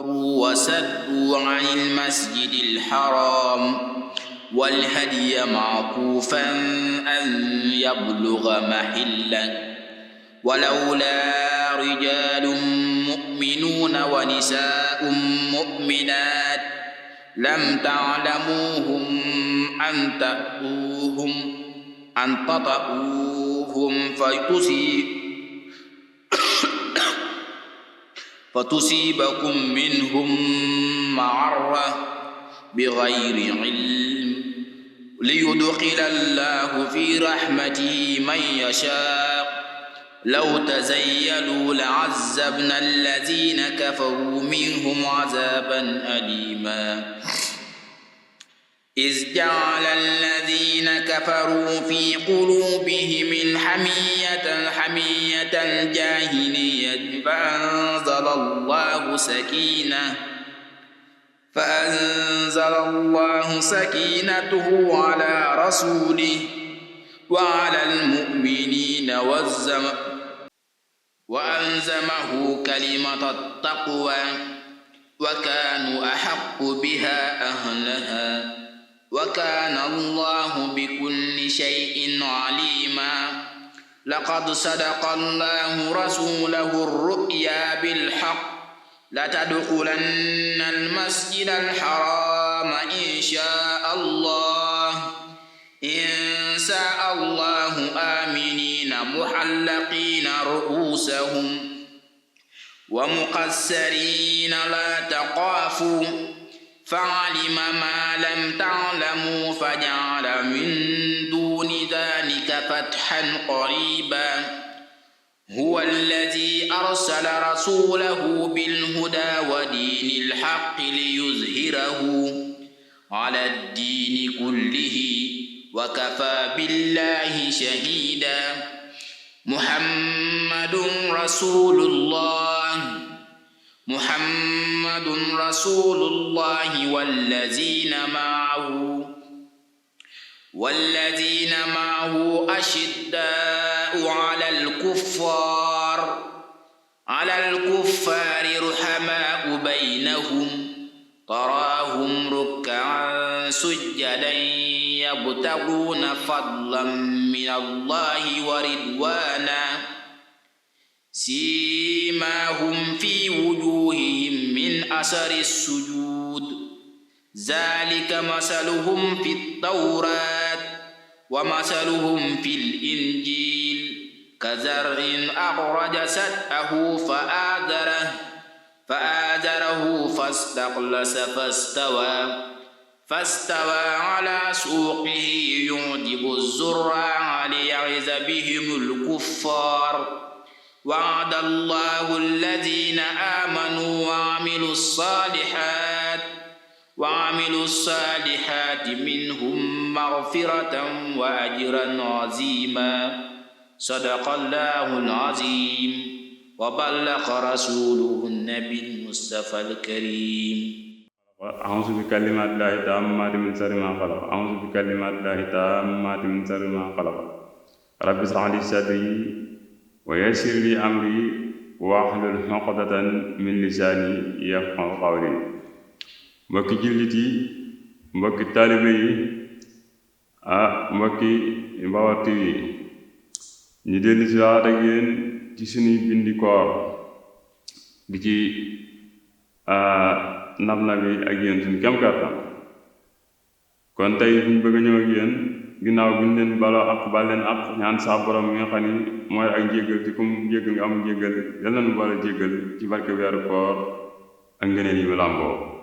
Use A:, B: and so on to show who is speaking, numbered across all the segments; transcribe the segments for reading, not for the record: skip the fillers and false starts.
A: وصدوا عن المسجد الحرام والهدي معكوفا أن يبلغ محله ولولا رجال مؤمنون ونساء مؤمنات لم تعلموهم أن تطؤوهم فتصيبكم منهم معرة بغير علم ليدخل الله في رحمته من يشاء لو تزيلوا لعذبنا الذين كفروا منهم عذابا أليما إذ جعل الذين كفروا في قلوبهم الحمية الجاهلية فأنزل الله سكينته على رسوله وعلى المؤمنين وألزمه كلمة التقوى وكانوا أحق بها أهلها وكان الله بكل شيء عليما لقد صدق الله رسوله الرؤيا بالحق لتدخلن المسجد الحرام إن شاء الله آمنين محلقين رؤوسهم ومقصرين لا تخافوا فعلم ما لم تعلموا فجعل من دون ذلك فتحا قريبا هو الذي أرسل رسوله بالهدى ودين الحق ليظهره على الدين كله وكفى بالله شهيدا محمد رسول الله والذين معه أشداء على الكفار رحماء بينهم تراهم ركعا سجدا يبتغون فضلا من الله ورضوانا سيماهم في وجوههم من أثر السجود ذلك مثلهم في التوراة ومثلهم في الإنجيل كزرع أخرج شطأه فآزره فاستغلظ فاستوى على سوقه يعجب الزراع ليغيظ بهم الكفار وعد الله الذين آمنوا وعملوا الصالحات منهم مغفرة وأجرا عظيما صدق الله العظيم وبلغ رسوله النبي المصطفى الكريم
B: أعوذ بكلمات الله التامات من شر ما خلق أعوذ بكلمات الله التامات من شر ما خلق رب اشرح لي صدري ويسر لي أمري واحلل عقدة من لساني يفقهوا قولي mbokki jullit yi mbokki taalibe yi mbokki Mbaor TV yi ñu dellu si waat ak yéen ci suñuy bindi koor di ci nab-nabi ak yéen suñu kem kàttan kon tey buñ bëgg a ñëw ak yéen ginnaaw buñ leen baloo ak bal leen ak ñaan sa borom mi nga xam ni mooy ak njéggal ci kum njéggal nga am njéggal yal na nu bala jéggal ci barke weeru koor ak ngëneel yi mu làmboo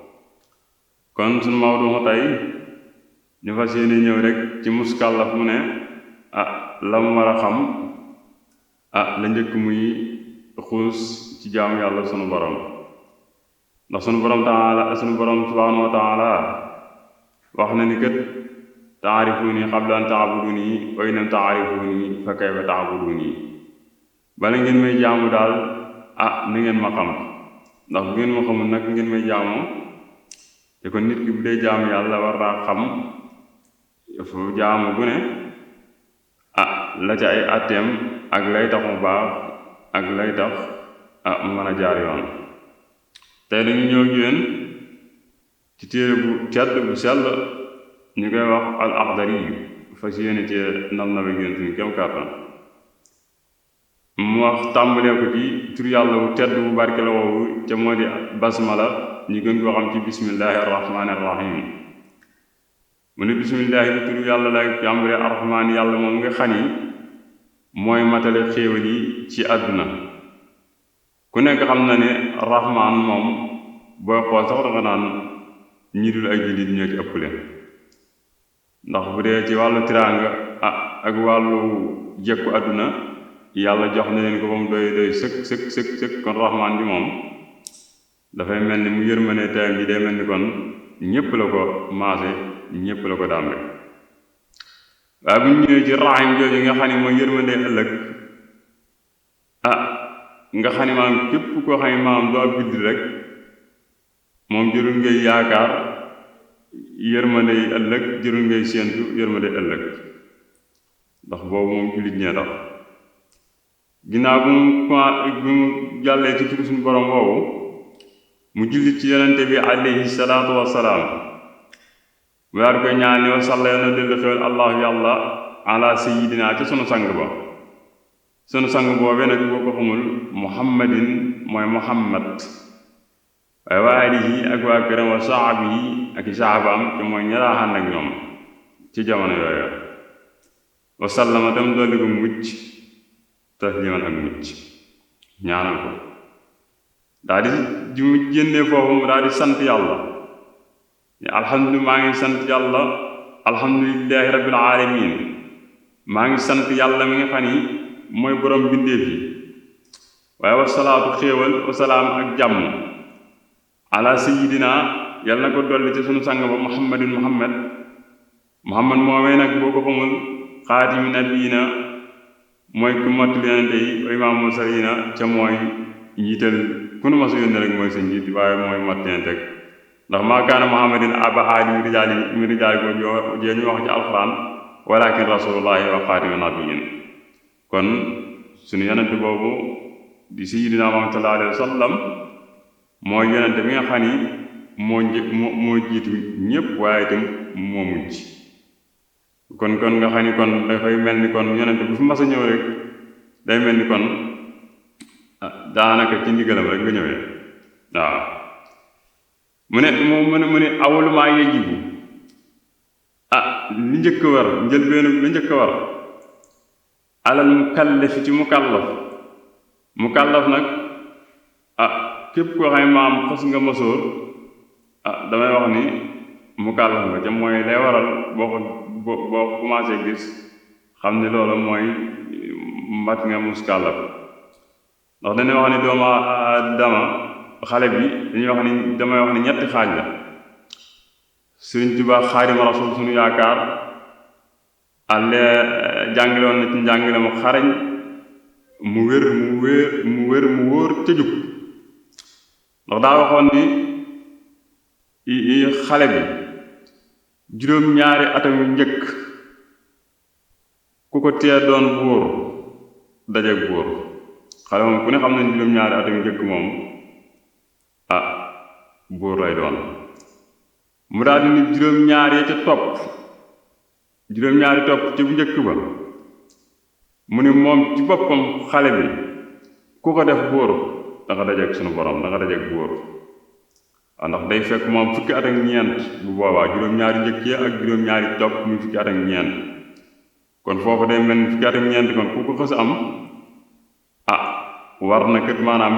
B: kon suñu mawdu tey ñu fas yéene ñëw rek ci muskàllaf mu ne la mu war a xam la njëkk muy xuus ci jaamu yàlla sunu borom ndax sunu borom subhaanahu wa taala wax na ni kat taarifuni qabla an taabuduni wa in lam taarifuni fa kayfa taabuduni bala ngeen may jaamu daal ni ngeen ma xam ndax bu ngeen ma xamul nag ngeen may jaamu te kon nit ki bu dee jaamu yàlla war naa xam fu jaamu bu ne la ca ay atteem ak lay tax mu baax ak lay tax mu mën a jaar yoon tey dañu ñëw ak yéen ci téere bu tedd bu sell ñu koy wax al Axdari yu fas yéene ci nam nawe yéen suñu kem kàttan mu wax tàmbalee ko ci tur yàlla bu tedd bu barke la woowu ca moo di basmala ñu gën koo xam ci bismillahi arrahmani arrahim mu ne bismillahi bi tur yàlla la tàmbalee arrahmaan yàlla moom nga xam ni mooy matale xéewal yi ci àdduna ku nekk xam na ne rahmaan moom booy xool sax danga naan ñi dul ay jullit ñoo ci ëpp leen ndax bu dee ci wàllu tiraanga ak wàllu jekku àdduna yàlla jox na leen ko ba mu doy sëkk kon rahmaan bi moom dafay mel ni mu yërmande tayam ji day mel ni kon ñépp la ko maase ñépp la ko dàmbe waaye bu ñu ñëwee ci rahim jooju nga xam ne mooy yërmande ëllëg nga xam ne maam képp koo xam ne maam doo ab jullit rek moom jërul ngay yaakaar yërmande yi ëllëg jërul ngay séentu yërmande ëllëg ndax boobu moom jullit ñee tax ginnaaw bu mu jàllee ci turu suñu borom boobu mu jullit ci yonente bi alayhi salaatu wassalaam mu daal di koy ñaan wa salla na dellu xewal allahu yàlla ala sayyidina ci sunu sang ba sunu sang boobee nag boo ko xamul muhammadin mooy muhammad waaye waa alihi ak waa këram wa sahaabihi ak i sahabaam te mooy ñaraaxaan ak ñoom ci jamono yooyu wa sallama tam dolli ko mucc tasliman ak mucc ñaanal ko daal di mu génnee foofu mu daal di sant yàlla alhamdulilah maa ngi sant yàlla alhamdulillahi rabbil alamin maa ngi sant yàlla mi nga xam ni mooy borom bindeef yi waaye wasalaatu xéewal wasalaam ak jàmm ala sayidina yàlla na ko dolli ci sunu sang ba muhammadin muhammad moomee nag boo ko xamul xaatimi nabiina mooy ku matul yonente yi wa imaam mursaliina ca mooy njiital ku nu ma sa yónne rek mooy sa njiit waaye mooy mat yonente ndax maa kaana muhammadin aba ahadi mi rijaali ko jee ñu wax ci alxuraan walakin rasulullahi wa xaatimi nabiyin kon suñu yonente boobu di sayyidina Muhammad sallallahu alayhi wa sallam mooy yonente bi nga xam ni moo jiitu ñépp waaye itam moo mujj kon nga xam ni kon dafay mel ni kon yonente bu fi mas a ñëw rek day mel ni kon daanaka ci ndigalam rek nga ñëwee waaw mu ne awwalu maa yajibu li njëkk war njëlbeenu li njëkk war alal mukallaf ci mukallaf nag képp koo xam ne maam xas nga masóor damay wax ni mukallaf nga ca mooy lay waral boo commencé gis xam ni loolu mooy mat nga muskallaf ndax dañuy wax ni doomu aadama xale bi damay wax ni ñetti xaaj la Sëriñ Tuubaa Xaadimu Rasuul suñu yaakaar jàngale woon na ci njàngale mu xarañ mu wóor ca jub ndax daa waxoon ni xale bi juróom-ñaari atam yu njëkk ku ko tee doon buur dajeek buur xale moom ku ne xam nañ juróom-ñaari atam yu njëkk moom buur lay doon mu daal di ni juróom-ñaari ya ca topp juróom-ñaari topp ci bu njëkk ba mu ni moom ci boppam xale bi ku ko def buur da nga dajeek sunu borom da nga dajeek buur ndax day fekk moom fukki at ak ñeent bu boobaa juróom-ñaari njëkk ya ak juróom-ñaari topp muy fukki at ak ñeent kon foofu day mel ni fukki at ak ñeent kon ku ko xës am war na kët maanaam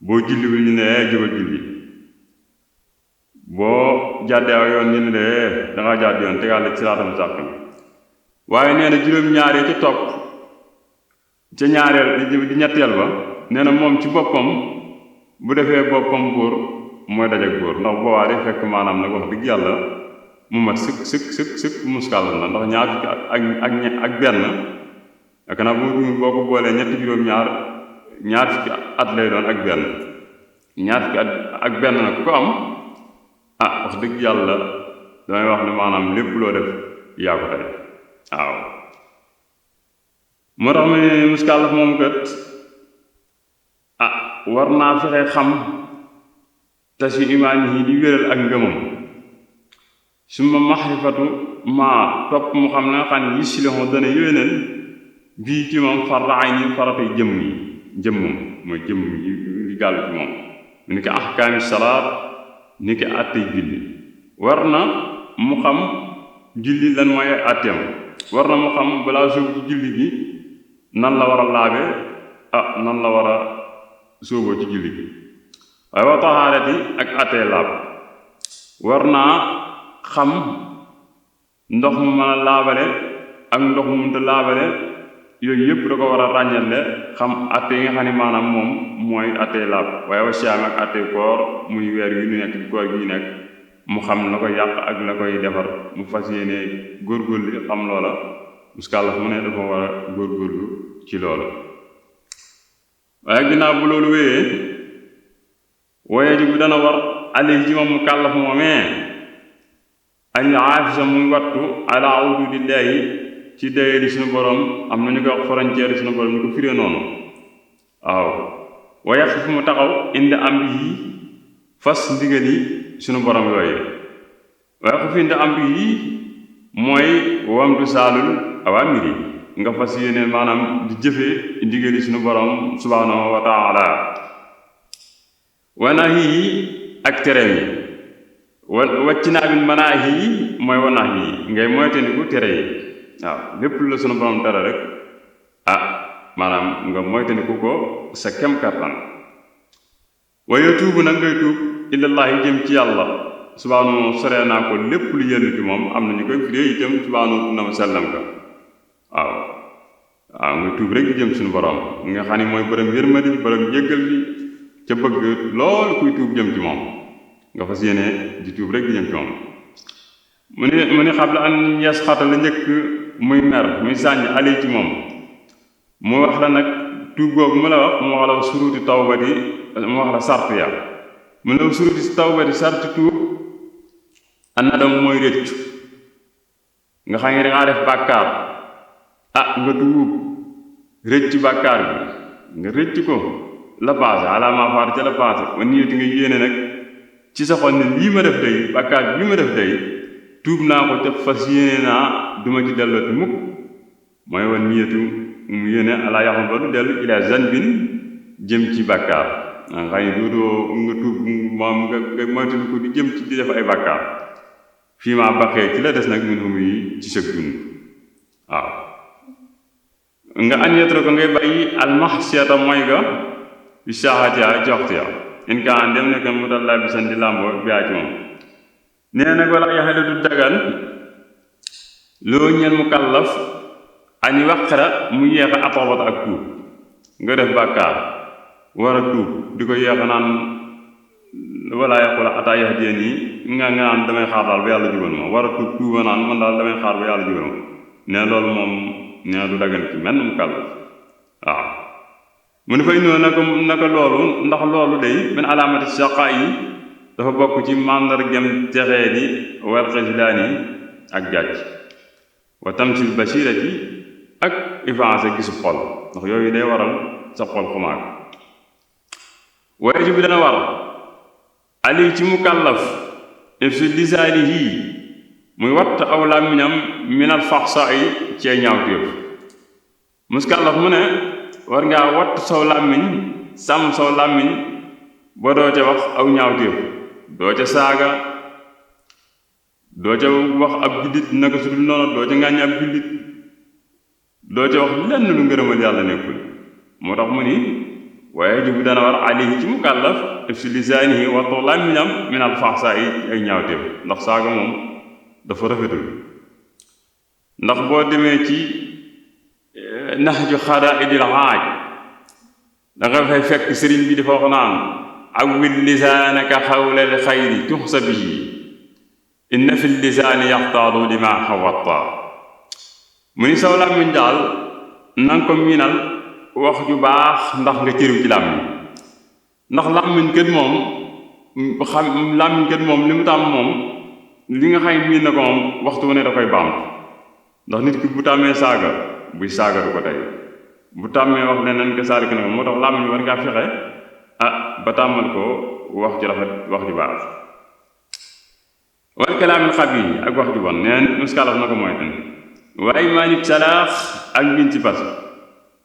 B: boo julliwul ñu ne jógal julli boo jàddee aw yoon ñu ne dangaa jàdd yoon tegaale ci siraatal mustaqiim waaye nee na juróom-ñaar yi ci topp ca ñaareel di ñetteel ba nee na moom ci boppam bu defee boppam buur mooy dajeek buur ndax boobaa day fekk maanaam nag wax dëgg yàlla mu mat sëkk muskal la ndax ñaar fukki ak benn ak na boo ko boolee ñetti juróom-ñaar ñaar fukki at lay doon ak benn ñaar fukki at ak benn nag ku ko am wax dëgg yàlla damay wax ne maanaam lépp loo def yaa ko tey waaw moo tax ma ne muskàllaf moom kat war naa fexe xam tasi imaan yi di wéral ak ngëmam summa maxrifatu maa topp mu xam na nga xam ne yuslihu dana yéwénal bii ci moom farraay ni faratay jëmmam mooy jëmm yi li gàllu ci moom mu ni ko ahkaami salaat ni ko àttey julli war na mu xam julli lan mooy àtteem war na mu xam balaa sóobu ci julli gi nan la war a laabe nan la war a sóoboo ci julli gi waaye wa tahaarati ak àttee laab war naa xam ndox mu mën a laabale ak ndox mu mënta laabale yooyu yëpp da ko war a ràññale xam àtte yi nga xam ne maanaam moom mooy àttee laab waaye wa siyaam ak àttee koor muy weer yu ñu nekk di koor gi ñu nekk mu xam la koy yàq ak la koy defar mu fas yéene góorgóorlu xam loola muskàllaf mu ne dafa war a góorgóorlu ci loola waaye ginnaaw bu loolu wéyee waaye ji bu dana war ali ci moom mu kàllaf moomee an aafisa muy wattu ala ududillahi ci dayeli suñu borom am na ñu ko wax frontière suñu borom ñu ko firee noonu waaw waaye fu mu taxaw indi am yi fas ndigal yi suñu borom yooyu waaye fu fi indi am yi mooy wamtu saalul awaamir yi nga fas yéene maanaam di jëfee ndigal yi suñu borom subhaanahu wa taala wanaahi yi ak tereem yi wàcci naa bi manaahi yi mooy wanaahi yi ngay moytandiku tere yi waaw lépp la sunu borom tere rek maanaam nga moytandiku ko sa kem kattan waaye tuubu nag ngay tuub illallaahi jëm ci yàlla subhaanahu soree naa ko lépp lu yellu ci moom am na ñu koy firee itam subhaanahu na ma sellam ka waaw nga tuub rek di jëm suñu borom nga xam ne mooy borom yërmandi borom jéggal bi ca bëgg lool kuy tuub jëm ci moom nga fas yéene di tuub rek di jëm ci moom mu ni xam la an yes xata la njëkk muy mer muy sànni ali ci moom mu wax la nag tuub googu mu la wax mu wax la suruti tawbati mu wax la sart ya mu la suruti tawbati sart tuub anadam mooy rëccu nga xam ne dangaa def bàkkaar nga tuub rëcc bàkkaar bi nga rëcc ko la paase ala ma faar ca la paase wa niyati nga yéene nag ci sa xol ne lii ma def day bàkkaar bi ma def day tuub naa ko te fas yéene naa duma ci dellooti mukk mooy wan niyatu mu yéene ala yaxam ba du dellu ila zanbin jëm ci bàkkaar nga xam ne dootoo nga tuub moom nga moytu ko di jëm ci di def ay bàkkaar fii maa baqee ci la des nag min hum yi ci sëg dund waaw nga añeetro ko ngay bàyyi almaxsiyata mooy ga bi saaxatiya ci waxtu ya in kaan dem nekk mu dal laa bisan di làmboo biyaa ci moom nee nag wala yaxale du dagan loo ñeel mu kàllaf añi waqara mu yeexa atoobat ak tuub nga def bàkkaar war a tuub di ko yeexa naan wala yaqula ata yahdiyani yi nga naan damay xaar daal ba yàlla jubal ma war a tuuba naan man daal damay xaar ba yàlla jubal ma ne loolu moom nee du dagan ci menn mu kàllaf waaw mu ne fa indoo naka loolu ndax loolu day benn alaamati saqaa yi dafa bokk ci màndargam texee di war xisilaan yi ak jàcc wa tamsil basirati ak avancé gisu xol ndax yooyu day waral sa xol xumaag waaye ji bi dana war ali ci mukallaf if si lisaani yii muy watt aw làmmiñam minal faxsa yi cee ñaawteef muskallaf mu ne war ngaa watt saw làmmiñ sàmm saw làmmiñ ba doo ca wax aw ñaawteef doo ca saaga doo ca wax ab jullit naka su dul noonu doo ca ŋàññ ab jullit doo ca wax lenn lu ngërëmal yàlla nekkul moo tax mu ni waaye jibu dana war alayhi ci mukallaf if si lisaanihi wattu làmmiñam min al faxsa yi ay ñaawteef ndax saaga moom dafa rafetul ndax boo demee ci naxju xadaa'idil haaj da nga fay fekk sëriñ bi dafa wax naan awwil lisaanaka xawlal xayri tuxsa bihi inna fi lisaani yaxtaadu lima xawatta mu ni saw làmmiñ daal nanga ko miinal wax ju baax ndax nga cëriw ci làmmiñ ndax làmmiñ kët moom làmmiñ kët moom li mu tàmm moom li nga xam miin na ko moom waxtu wu ne da koy baamtu ndax nit ki bu tàmmee saaga buy saaga du ko tey bu tàmmee wax ne nan ko saari ki nag moo tax làmmiñ war ngaa fexe ba tàmmal ko wax ci rafet wax ju baax wal kalaamil xabiis ak wax ju bon neen muskàllaf na ko moytan waaye maa nit salaax ak ngiñ ci fas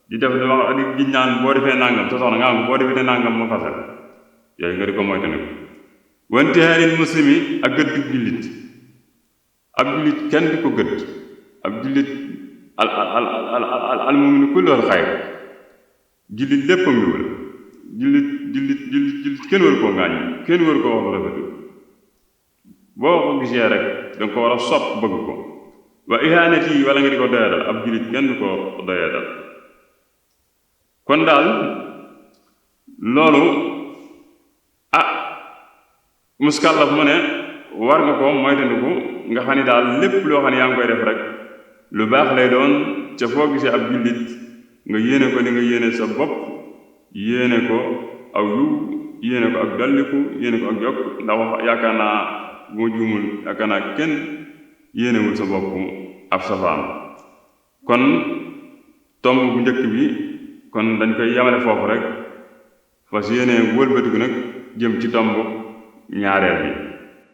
B: di def di wax di giñ naan boo defee nangam sa soxna nga am boo defee nangam ma fasal yooyu nga di ko moytandiku wante xaalil muslimi ak gëdd jullit ab jullit kenn di ko gëdd ab jullit al mu'minu kulluhu xayr jullit léppam yiw la jullit kenn war koo ngaañ kenn war koo wax lu rafet boo ko gisee rek danga ko war a sopp bëgg ko wa ihanati yi wala nga di ko doyadal ab jullit kenn du ko doyadal kon daal loolu muskàllaf mu ne war nga ko moytandiku nga xam ni daal lépp loo xam ne yaa ngi koy def rek lu baax lay doon ca foo gisee ab jullit nga yéene ko ni nga yéene sa bopp yéene ko aw yiw yéene ko ak dolliku yéene ko ak yokk ndax wax yaakaar naa bu ma juumul yaakaar naa kenn yéenewul sa bopp ab safaan kon tomb bu njëkk bi kon dañ koy yamale foofu rek fas yéene wëlbatiku nag jëm ci tomb ñaareel bi